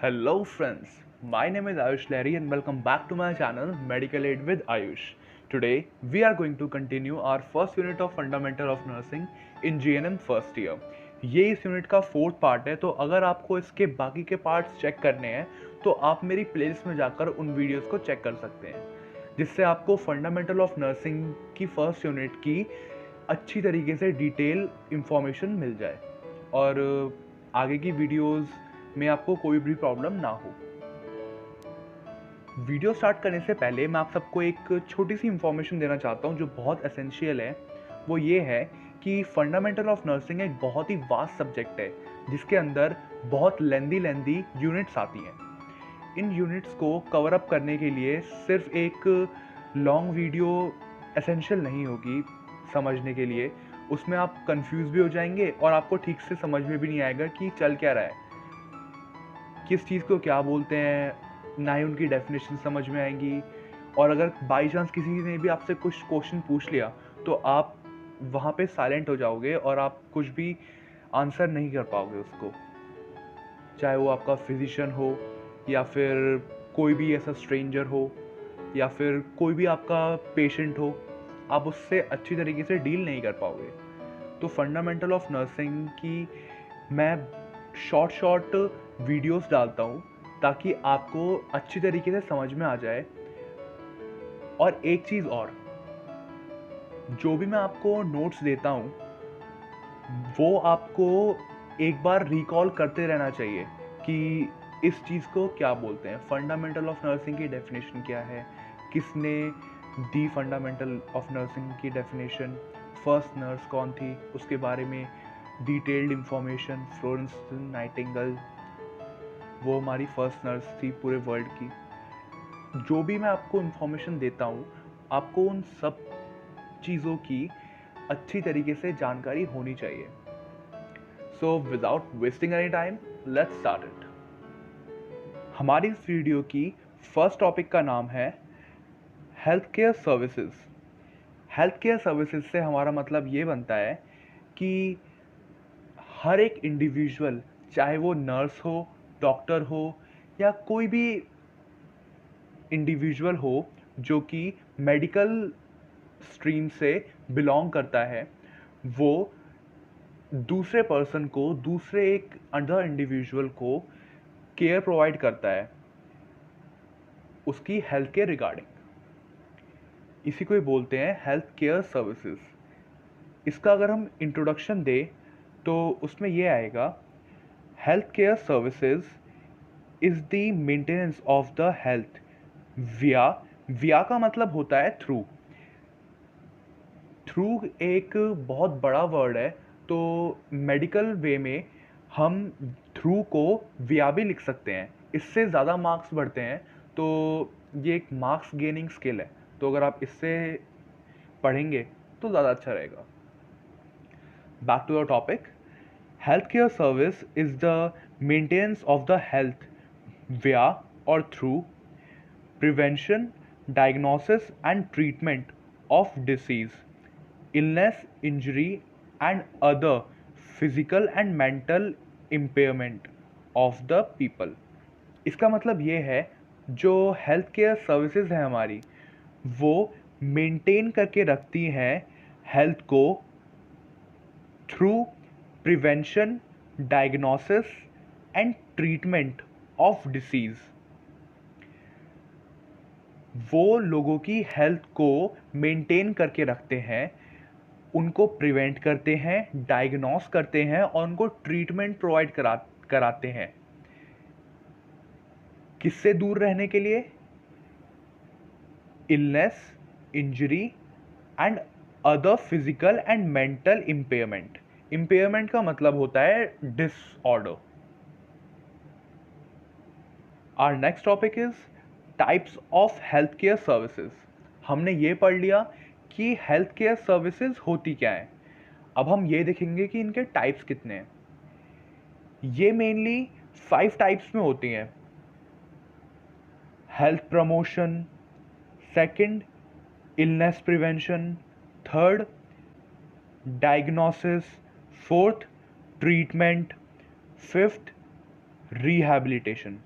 Hello friends, my name is Ayush Lahiri and welcome back to my channel Medical Aid with Ayush. Today we are going to continue our first unit of Fundamental of Nursing in GNM first year. ये इस unit का fourth part है, तो अगर आपको इसके बाकी के पार्ट्स चेक करने हैं तो आप मेरी प्लेलिस्ट में जाकर उन वीडियोस को चेक कर सकते हैं, जिससे आपको फंडामेंटल ऑफ नर्सिंग की फर्स्ट यूनिट की अच्छी तरीके से डिटेल इंफॉर्मेशन मिल जाए और आगे की वीडियोस में आपको कोई भी प्रॉब्लम ना हो। वीडियो स्टार्ट करने से पहले मैं आप सबको एक छोटी सी इंफॉर्मेशन देना चाहता हूँ जो बहुत एसेंशियल है। वो ये है कि फंडामेंटल ऑफ नर्सिंग एक बहुत ही वास्ट सब्जेक्ट है जिसके अंदर बहुत लेंदी यूनिट्स आती हैं। इन यूनिट्स को कवर अप करने के लिए सिर्फ एक लॉन्ग वीडियो एसेंशियल नहीं होगी समझने के लिए। उसमें आप कंफ्यूज भी हो जाएंगे और आपको ठीक से समझ में भी नहीं आएगा कि चल क्या रहा है, किस चीज़ को क्या बोलते हैं, ना ही उनकी डेफिनेशन समझ में आएंगी। और अगर बाई चांस किसी ने भी आपसे कुछ क्वेश्चन पूछ लिया तो आप वहाँ पे साइलेंट हो जाओगे और आप कुछ भी आंसर नहीं कर पाओगे उसको, चाहे वो आपका फिजिशियन हो या फिर कोई भी ऐसा स्ट्रेंजर हो या फिर कोई भी आपका पेशेंट हो, आप उससे अच्छी तरीके से डील नहीं कर पाओगे। तो फंडामेंटल ऑफ नर्सिंग की मैं शॉर्ट वीडियोस डालता हूँ ताकि आपको अच्छी तरीके से समझ में आ जाए। और एक चीज़ और, जो भी मैं आपको नोट्स देता हूँ वो आपको एक बार रिकॉल करते रहना चाहिए कि इस चीज़ को क्या बोलते हैं, फंडामेंटल ऑफ नर्सिंग की डेफिनेशन क्या है, किसने दी फंडामेंटल ऑफ नर्सिंग की डेफिनेशन, फर्स्ट नर्स कौन थी, उसके बारे में डिटेल्ड इंफॉर्मेशन। फ्लोरेंस नाइटिंगेल वो हमारी फर्स्ट नर्स थी पूरे वर्ल्ड की। जो भी मैं आपको इंफॉर्मेशन देता हूँ आपको उन सब चीज़ों की अच्छी तरीके से जानकारी होनी चाहिए। So without wasting any time let's start it. हमारी इस वीडियो की फर्स्ट टॉपिक का नाम है health care services. Health care services से हमारा मतलब ये बनता है कि हर एक इंडिविजुअल, चाहे वो नर्स हो, डॉक्टर हो या कोई भी इंडिविजुअल हो जो कि मेडिकल स्ट्रीम से बिलोंग करता है, वो दूसरे पर्सन को, दूसरे एक अदर इंडिविजुअल को केयर प्रोवाइड करता है उसकी हेल्थ केयर रिगार्डिंग। इसी को ही बोलते हैं हेल्थ केयर सर्विसेज। इसका अगर हम इंट्रोडक्शन दें तो उसमें ये आएगा, health care services is the maintenance of the health विया। विया का मतलब होता है थ्रू। थ्रू एक बहुत बड़ा वर्ड है, तो मेडिकल वे में हम थ्रू को विया भी लिख सकते हैं। इससे ज़्यादा मार्क्स बढ़ते हैं, तो ये एक मार्क्स गेनिंग स्किल है, तो अगर आप इससे पढ़ेंगे तो ज़्यादा अच्छा रहेगा। Back to the topic, health care service is the maintenance of the health via और through prevention, diagnosis and treatment of disease, illness, injury and other physical and mental impairment of the people। इसका मतलब ये है, जो health care services हैं हमारी, वो maintain करके रखती हैं हेल्थ को through prevention, diagnosis and treatment of disease. वो लोगों की हेल्थ को मेंटेन करके रखते हैं, उनको प्रिवेंट करते हैं, डायग्नोस करते हैं और उनको ट्रीटमेंट प्रोवाइड कराते हैं। किससे दूर रहने के लिए? Illness, injury and other physical and mental impairment. Impairment का मतलब होता है disorder. Our next topic is types of health care services. हमने ये पढ़ लिया कि हेल्थ केयर सर्विसेज होती क्या है। अब हम ये देखेंगे कि इनके टाइप्स कितने हैं। ये मेनली 5 टाइप्स में होती हैं। Health promotion, second illness prevention, third diagnosis, fourth treatment, fifth rehabilitation.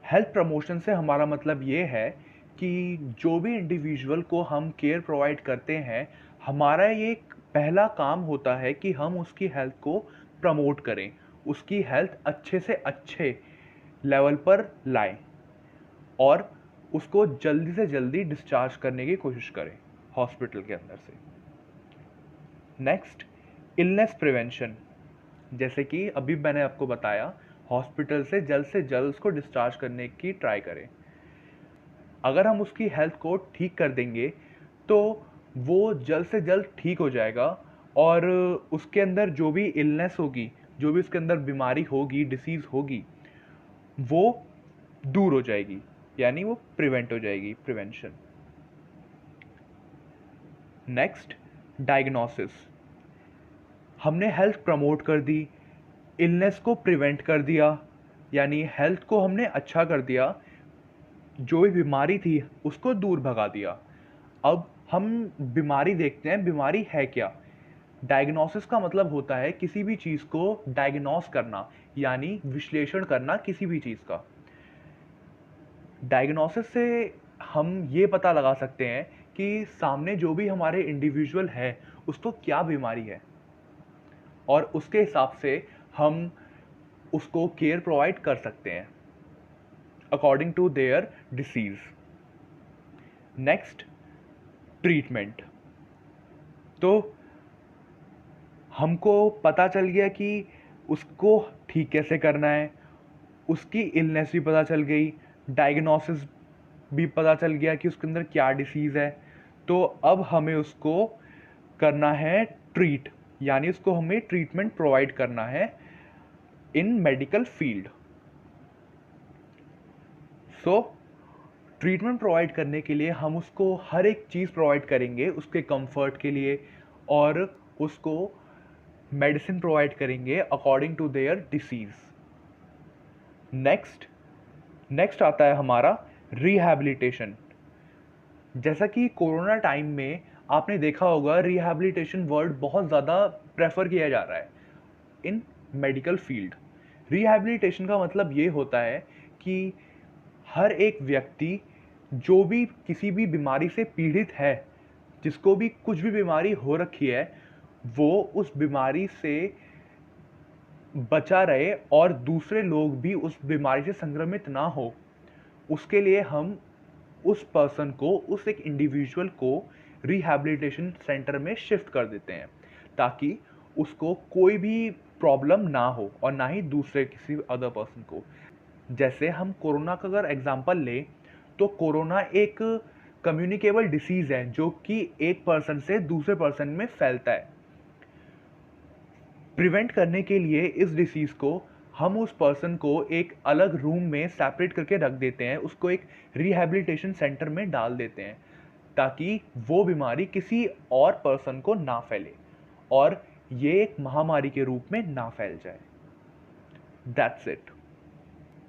Health promotion से हमारा मतलब ये है कि जो भी इंडिविजुअल को हम केयर प्रोवाइड करते हैं, हमारा ये एक पहला काम होता है कि हम उसकी हेल्थ को प्रमोट करें, उसकी हेल्थ अच्छे से अच्छे लेवल पर लाएं और उसको जल्दी से जल्दी डिस्चार्ज करने की कोशिश करें हॉस्पिटल के अंदर से। Next, illness prevention. जैसे कि अभी मैंने आपको बताया, हॉस्पिटल से जल्द उसको डिस्चार्ज करने की ट्राई करें। अगर हम उसकी हेल्थ को ठीक कर देंगे तो वो जल्द से जल्द ठीक हो जाएगा और उसके अंदर जो भी इलनेस होगी, जो भी उसके अंदर बीमारी होगी, डिसीज़ होगी, वो दूर हो जाएगी, यानी वो प्रिवेंट हो जाएगी, प्रिवेंशन। Next, diagnosis. हमने हेल्थ प्रमोट कर दी, इलनेस को प्रिवेंट कर दिया, यानी हेल्थ को हमने अच्छा कर दिया, जो भी बीमारी थी उसको दूर भगा दिया। अब हम बीमारी देखते हैं, बीमारी है क्या। डायग्नोसिस का मतलब होता है किसी भी चीज़ को डायग्नोस करना, यानी विश्लेषण करना किसी भी चीज़ का। डायग्नोसिस से हम ये पता लगा सकते हैं कि सामने जो भी हमारे इंडिविजुअल है उसको क्या बीमारी है और उसके हिसाब से हम उसको केयर प्रोवाइड कर सकते हैं according to their disease. Next, treatment. तो हमको पता चल गया कि उसको ठीक कैसे करना है, उसकी इलनेस भी पता चल गई, डायग्नोसिस भी पता चल गया कि उसके अंदर क्या डिसीज़ है। तो अब हमें उसको करना है ट्रीट, यानी उसको हमें ट्रीटमेंट प्रोवाइड करना है इन मेडिकल फील्ड। सो ट्रीटमेंट प्रोवाइड करने के लिए हम उसको हर एक चीज़ प्रोवाइड करेंगे उसके कंफर्ट के लिए और उसको मेडिसिन प्रोवाइड करेंगे according to their disease. Next आता है हमारा रिहैबिलिटेशन। जैसा कि कोरोना टाइम में आपने देखा होगा, रिहैबिलिटेशन वर्ड बहुत ज़्यादा प्रेफर किया जा रहा है इन मेडिकल फील्ड। रिहैबिलिटेशन का मतलब ये होता है कि हर एक व्यक्ति जो भी किसी भी बीमारी से पीड़ित है, जिसको भी कुछ भी बीमारी हो रखी है, वो उस बीमारी से बचा रहे और दूसरे लोग भी उस बीमारी से संक्रमित ना हो, उसके लिए हम उस पर्सन को, उस एक इंडिविजुअल को रिहैबिलिटेशन सेंटर में शिफ्ट कर देते हैं ताकि उसको कोई भी प्रॉब्लम ना हो और ना ही दूसरे किसी अदर पर्सन को। जैसे हम कोरोना का अगर एग्जांपल लें तो कोरोना एक कम्युनिकेबल डिसीज़ है जो कि एक पर्सन से दूसरे पर्सन में फैलता है। प्रिवेंट करने के लिए इस डिसीज़ को हम उस पर्सन को एक अलग रूम में सेपरेट करके रख देते हैं, उसको एक रिहैबिलिटेशन सेंटर में डाल देते हैं ताकि वो बीमारी किसी और पर्सन को ना फैले और ये एक महामारी के रूप में ना फैल जाए। That's it.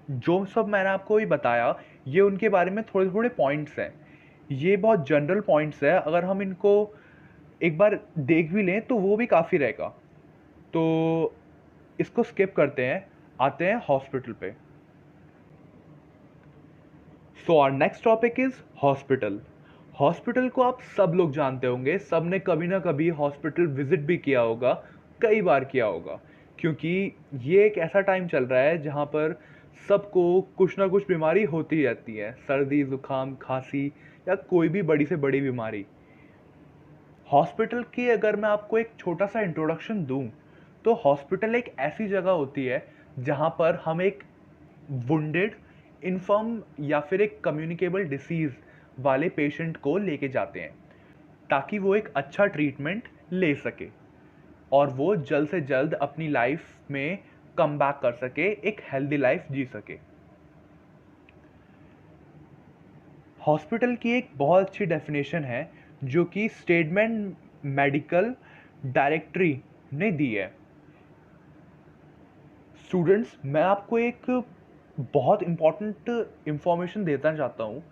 जो सब मैंने आपको ये बताया, ये उनके बारे में थोड़े थोड़े पॉइंट्स हैं। ये बहुत जनरल पॉइंट्स है, अगर हम इनको एक बार देख भी लें तो वो भी काफ़ी रहेगा। तो इसको स्किप करते हैं, आते हैं हॉस्पिटल पे। So our next topic is hospital. Hospital को आप सब लोग जानते होंगे, सब ने कभी ना कभी हॉस्पिटल विजिट भी किया होगा, कई बार किया होगा, क्योंकि ये एक ऐसा टाइम चल रहा है जहाँ पर सबको कुछ ना कुछ बीमारी होती रहती है, सर्दी, जुकाम, खांसी या कोई भी बड़ी से बड़ी बीमारी। हॉस्पिटल की अगर मैं आपको एक छोटा सा इंट्रोडक्शन दूं, तो हॉस्पिटल एक ऐसी जगह होती है जहां पर हम एक वुंडेड, इन्फर्म या फिर एक कम्युनिकेबल डिसीज़ वाले पेशेंट को लेके जाते हैं ताकि वो एक अच्छा ट्रीटमेंट ले सके और वो जल्द से जल्द अपनी लाइफ में कम बैक कर सके, एक हेल्दी लाइफ जी सके। हॉस्पिटल की एक बहुत अच्छी डेफिनेशन है जो कि स्टेटमेंट मेडिकल डायरेक्टरी ने दी है। स्टूडेंट्स, मैं आपको एक बहुत इम्पॉर्टेंट इंफॉर्मेशन देना चाहता हूँ।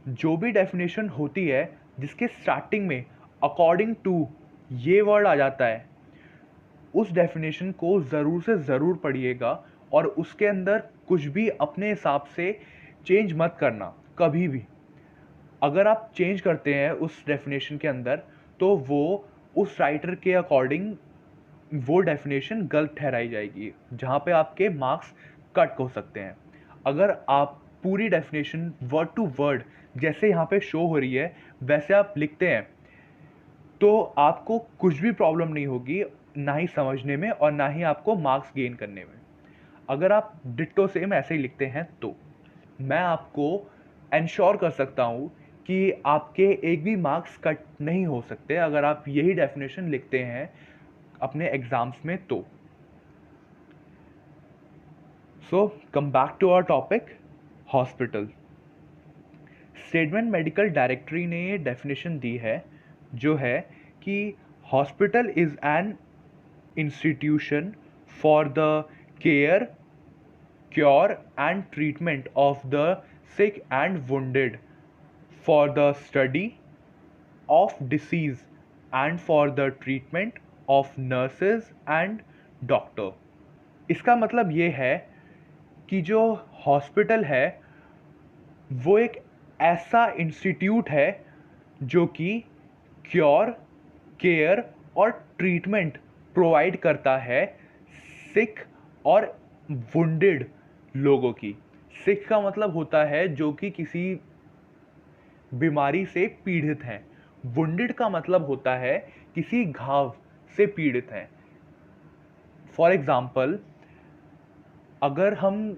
जो भी डेफिनेशन होती है जिसके स्टार्टिंग में अकॉर्डिंग टू ये वर्ड आ जाता है, उस डेफिनेशन को ज़रूर से ज़रूर पढ़िएगा और उसके अंदर कुछ भी अपने हिसाब से चेंज मत करना कभी भी। अगर आप चेंज करते हैं उस डेफिनेशन के अंदर तो वो उस राइटर के अकॉर्डिंग वो डेफिनेशन गलत ठहराई जाएगी, जहाँ पे आपके मार्क्स कट हो सकते हैं। अगर आप पूरी डेफिनेशन वर्ड टू वर्ड जैसे यहाँ पे शो हो रही है वैसे आप लिखते हैं तो आपको कुछ भी प्रॉब्लम नहीं होगी, ना ही समझने में और ना ही आपको मार्क्स गेन करने में। अगर आप डिट्टो सेम ऐसे ही लिखते हैं तो मैं आपको एंश्योर कर सकता हूँ कि आपके एक भी मार्क्स कट नहीं हो सकते अगर आप यही डेफिनेशन लिखते हैं अपने एग्जाम्स में तो। So come back to our topic, hospital. Statement medical directory ने ये डेफिनेशन दी है जो है कि hospital is an institution for the care, cure and treatment of the sick and wounded, for the study of disease and for the treatment of nurses and doctor। इसका मतलब ये है कि जो हॉस्पिटल है वो एक ऐसा इंस्टीट्यूट है जो कि क्योर, केयर और ट्रीटमेंट प्रोवाइड करता है सिक और वुंडेड लोगों की। सिक का मतलब होता है जो कि किसी बीमारी से पीड़ित हैं। वुंडेड का मतलब होता है किसी घाव से पीड़ित हैं। फॉर एग्ज़ाम्पल, अगर हम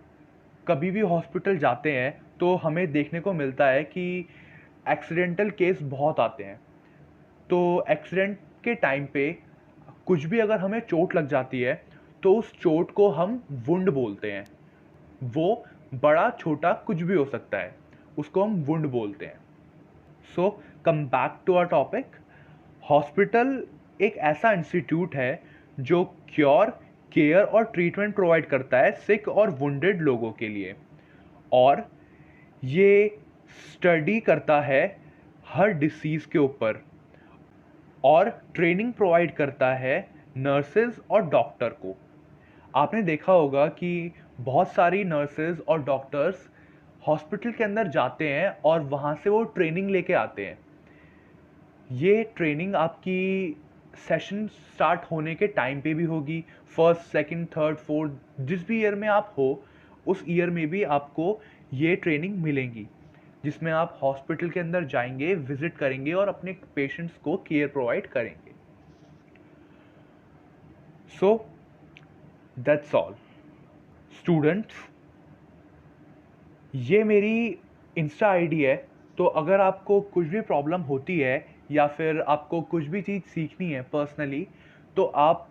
कभी भी हॉस्पिटल जाते हैं तो हमें देखने को मिलता है कि एक्सीडेंटल केस बहुत आते हैं। तो एक्सीडेंट के टाइम पे कुछ भी अगर हमें चोट लग जाती है तो उस चोट को हम वुंड बोलते हैं। वो बड़ा छोटा कुछ भी हो सकता है, उसको हम वुंड बोलते हैं। So come back to our topic, hospital एक ऐसा इंस्टीट्यूट है जो क्योर, केयर और ट्रीटमेंट प्रोवाइड करता है सिक और वुंडेड लोगों के लिए, और ये स्टडी करता है हर डिसीज़ के ऊपर और ट्रेनिंग प्रोवाइड करता है नर्सेज और डॉक्टर को। आपने देखा होगा कि बहुत सारी नर्सेज और डॉक्टर्स हॉस्पिटल के अंदर जाते हैं और वहाँ से वो ट्रेनिंग लेके आते हैं। ये ट्रेनिंग आपकी सेशन स्टार्ट होने के टाइम पे भी होगी, फर्स्ट, सेकंड, थर्ड, फोर्थ, जिस भी ईयर में आप हो उस ईयर में भी आपको ये ट्रेनिंग मिलेंगी, जिसमें आप हॉस्पिटल के अंदर जाएंगे, विजिट करेंगे और अपने पेशेंट्स को केयर प्रोवाइड करेंगे। So that's all students. ये मेरी इंस्टा आईडी है, तो अगर आपको कुछ भी प्रॉब्लम होती है या फिर आपको कुछ भी चीज़ सीखनी है पर्सनली, तो आप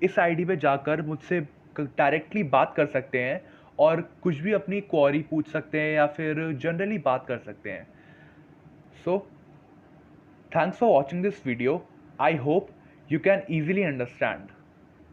इस आईडी पे जाकर मुझसे डायरेक्टली बात कर सकते हैं और कुछ भी अपनी क्वेरी पूछ सकते हैं या फिर जनरली बात कर सकते हैं। So thanks for watching this video. I hope you can easily understand।